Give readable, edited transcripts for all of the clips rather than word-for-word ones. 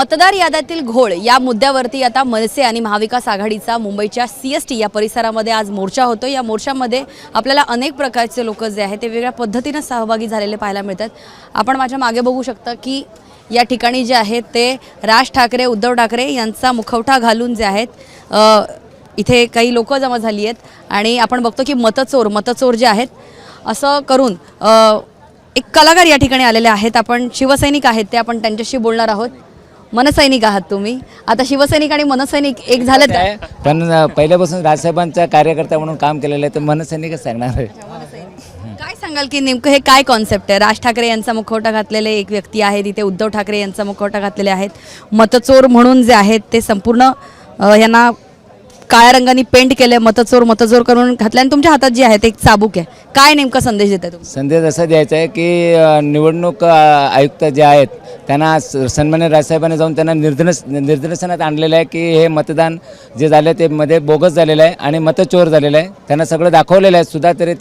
मतदार याद्यातील घोळ या मुद्द्यावरती आता मनसे आणि महाविकास आघाडीचा मुंबईच्या CST या परिसरामध्ये आज मोर्चा होतो। या मोर्चामध्ये आपल्याला अनेक प्रकारचे लोक जे आहेत ते वेगळ्या पद्धतीने सहभागी झालेले पाहायला मिळतात। आपण माझ्या मागे बघू शकता की या ठिकाणी जे आहेत ते राज ठाकरे उद्धव ठाकरे यांचा मुखवटा घालून जे आहेत इथे काही लोक जमा झाली आहेत आणि आपण बघतो की मतचोर जे आहेत असं करून एक कलाकार या ठिकाणी आलेले आहेत। आपण शिवसैनिक आहेत ते आपण त्यांच्याशी बोलणार आहोत। मनसैनिक आहात तुम्ही, आता शिवसैनिक आणि मनसैनिक एक झालेत आहे, पण पहिल्यापासून राजसाहेबांचा कार्यकर्ता म्हणून काम केलेलं आहे तर मनसैनिकच सांगणार आहे। काय सांगाल की नेमकं हे काय कॉन्सेप्ट आहे? राज ठाकरे यांचा मुखवटा घातलेले एक व्यक्ती आहे, तिथे उद्धव ठाकरे यांचा मुखवटा घातलेले आहेत, मतचोर म्हणून जे आहेत ते संपूर्ण यांना काळ्या रंगाने पेंट केले, मतचोर करून घातले आणि तुमच्या हातात जे आहे ते एक चाबूक आहे। काय नेमका संदेश देताय तुम्ही? संदेश असा द्यायचा आहे की निवडणूक आयुक्त जे आहेत त्यांना सन्मान्य राजसाहेबांनी जाऊन त्यांना निदर्शनात आणलेलं आहे की हे मतदान जे झालं ते मध्ये बोगस झालेलं आहे आणि मतचोर झालेलं आहे। त्यांना सगळं दाखवलेलं आहे सुद्धा, तरी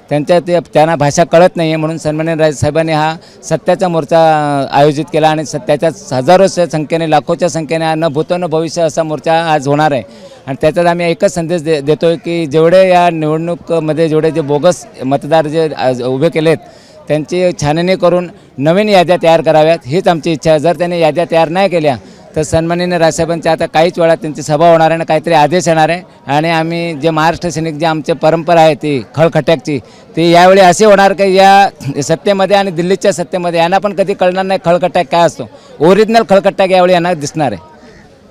त्यांना भाषा कळत नाही आहे। म्हणून सन्मान्य राजसाहेबांनी हा सत्याचा मोर्चा आयोजित केला आणि सत्याच्या हजारोच्या संख्येने लाखोच्या संख्येने न भूतो न भविष्य असा मोर्चा आज होणार आहे। आणि त्याच्यात आम्ही एकच संदेश देतो आहे की जेवढे या निवडणूकमध्ये जेवढे जे बोगस मतदार जे उभे केलेत त्यांची छाननी करून नवीन याद्या तयार कराव्यात, हीच आमची इच्छा आहे। जर त्यांनी याद्या तयार नाही केल्या तर सन्माननीय राजसाहेबांच्या आता काहीच वेळात त्यांची सभा होणार आहे आणि काहीतरी आदेश येणार आहे। आणि आम्ही जे महाराष्ट्र सैनिक जे आमची परंपरा आहे ती खळखट्याची, ती यावेळी असे होणार की या सत्तेमध्ये आणि दिल्लीच्या सत्तेमध्ये यांना पण कधी कळणार नाही खळखट्याक काय असतो। ओरिजिनल खळखट्याक यावेळी यांना दिसणार आहे।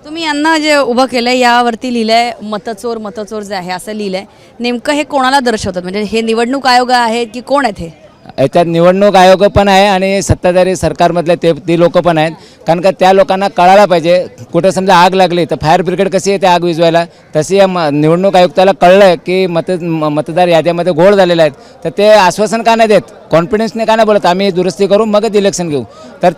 तुम्ही यांना जे उभं केलं आहे यावरती लिहिलं आहे मतचोर जे आहे असं लिहिलं आहे, नेमकं हे कोणाला दर्शवतात? म्हणजे हे निवडणूक आयोग आहेत की कोण आहेत? हे याच्यात निवडणूक आयोग पण आहे आणि सत्ताधारी सरकारमधले ती लोक पण आहेत। कारण का त्या लोकांना कळायला पाहिजे, कुठं समजा आग लागली तर फायर ब्रिगेड कशी येते आग विझवायला, तशी या निवडणूक आयुक्ताला कळलं आहे की मतदार याद्यामध्ये घोळ झालेला आहेत, तर ते आश्वासन का नाही देत, कॉन्फिडन्सने का नाही बोलत आम्ही दुरुस्ती करू मगच इलेक्शन घेऊ, तर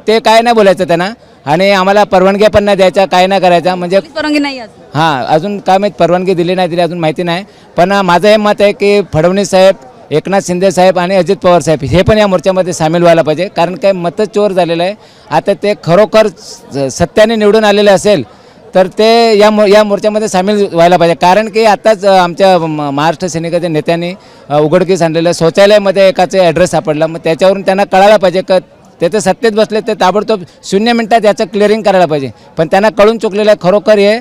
ते काय नाही बोलायचं त्यांना। आणि आम्हाला परवानग्या पण नाही द्यायच्या, काय नाही करायचा, म्हणजे परवानगी नाही आहे हां अजून काय माहीत परवानगी दिली नाही दिली अजून माहिती नाही। पण माझं हे मत आहे की फडणवीस साहेब, एकनाथ शिंदे साहेब आणि अजित पवार साहेब हे पण या मोर्चामध्ये सामील व्हायला पाहिजे। कारण काय मतचोर झालेलं आहे, आता ते खरोखर सत्याने निवडून आलेले असेल तर ते या मोर्चामध्ये सामील व्हायला पाहिजे। कारण की आताच आमच्या महाराष्ट्र सैनिकाच्या नेत्यांनी उघडकीस आणलेलं शौचालयामध्ये एकाचे ॲड्रेस सापडला, मग त्याच्यावरून त्यांना कळायला पाहिजे की ते तर सत्तेत बसले, ते ताबडतोब 0 मिनिटात याचं क्लिअरिंग करायला पाहिजे। पण त्यांना कळून चुकलेलं आहे खरोखर हे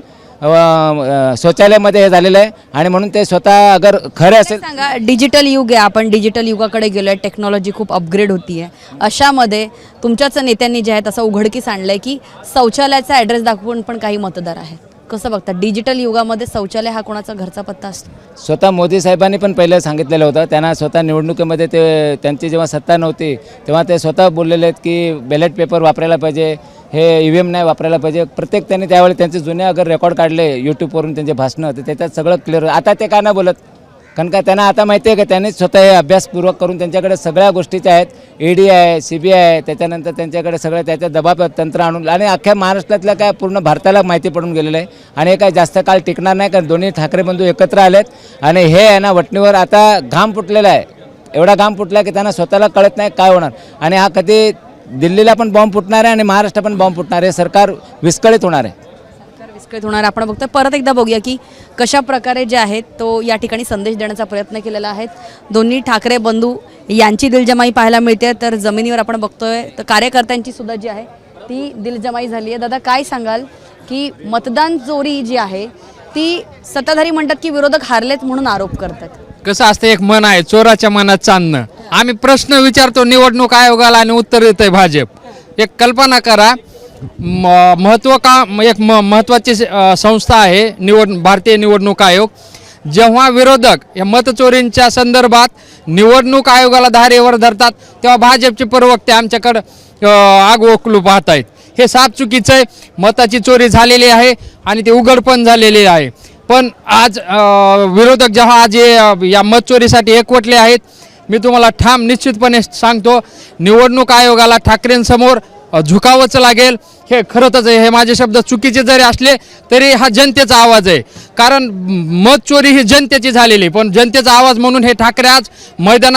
शौचालयामध्ये हे झालेलं आहे आणि म्हणून ते स्वतः अगर खरं असेल। सांगा, डिजिटल युग आहे, आपण डिजिटल युगाकडे गेलो आहे, टेक्नॉलॉजी खूप अपग्रेड होती आहे, अशामध्ये तुमच्याच नेत्यांनी जे आहेत असं उघडकीस आणलं आहे की शौचालयाचा ॲड्रेस दाखवून पण काही मतदार आहेत, कसं बघता? डिजिटल युगामध्ये शौचालय हा कोणाचा घरचा पत्ता असतो? स्वतः मोदी साहेबांनी पण पहिलं सांगितलेलं होतं, त्यांना स्वतः निवडणुकीमध्ये त्यांची जेव्हा सत्ता नव्हती तेव्हा ते स्वतः बोललेले आहेत की बॅलेट पेपर वापरायला पाहिजे, हे EVM नाही वापरायला पाहिजे। प्रत्येक त्यांनी त्यावेळी त्यांचे जुने अगर रेकॉर्ड काढले यूट्यूबवरून त्यांचे भाषणं तर त्याच्यात सगळं क्लिअर। आता ते का नाही बोलत? कारण का त्यांना आता माहिती आहे की त्यांनी स्वतः हे अभ्यासपूर्वक करून त्यांच्याकडे सगळ्या गोष्टीच्या आहेत, ED आहे, CBI आहे, त्याच्यानंतर त्यांच्याकडे सगळं त्याच्या दबाव तंत्र आणून आणि अख्ख्या महाराष्ट्रातल्या काय पूर्ण भारताला माहिती पडून गेलेलं आहे। आणि हे काय जास्त काळ टिकणार नाही, कारण दोन्ही ठाकरे बंधू एकत्र आलेत आणि हे आहे ना वटणीवर आता घाम फुटलेला आहे, एवढा घाम फुटला की त्यांना स्वतःला कळत नाही काय होणार। आणि हा कधी दिल्लीला पण बॉम्ब फुटणार आहे आणि महाराष्ट्र पण बॉम्ब फुटणार आहे, सरकार विस्कळीत होणार आहे। विस्कळीत होणार। आपण बघतोय, परत एकदा बघूया की कशा प्रकारे जे आहेत तो या ठिकाणी संदेश देण्याचा प्रयत्न केलेला आहे। दोन्ही ठाकरे बंधू यांची दिलजमाई पाहायला मिळते, तर जमिनीवर आपण बघतोय तर कार्यकर्त्यांची सुद्धा जी आहे ती दिलजमाई झाली आहे। दादा, काय सांगाल की मतदान चोरी जी आहे ती सत्ताधारी म्हणतात की विरोधक हारलेत म्हणून आरोप करतात? कसं असतं, एक मन आहे, चोराच्या मनात चांदणं। आम्ही प्रश्न विचारतो निवडणूक आयोगाला आणि उत्तर देतंय भाजप। एक कल्पना करा, एक महत्त्वाची संस्था आहे भारतीय निवडणूक आयोग, जेव्हा विरोधक या मतचोरींच्या संदर्भात निवडणूक आयोगाला धारेवर धरतात तेव्हा भाजपचे प्रवक्ते आमच्याकडं आग ओकलू पाहत आहेत। हे साफ चुकीचं आहे। मताची चोरी झालेली आहे आणि ते उघड पण झालेली आहे। पण आज विरोधक जेव्हा आज या मतचोरीसाठी एकवटले आहेत, मी तुम्हाला ठाम निश्चितपणे सांगतो निवडणूक आयोगाला ठाकरेंसमोर झुकावंच लागेल। हे खरंच आहे, हे माझे शब्द चुकीचे जरी असले तरी हा जनतेचा आवाज आहे, कारण मतचोरी ही जनतेची झालेली, पण जनतेचा आवाज म्हणून हे ठाकरे आज मैदानात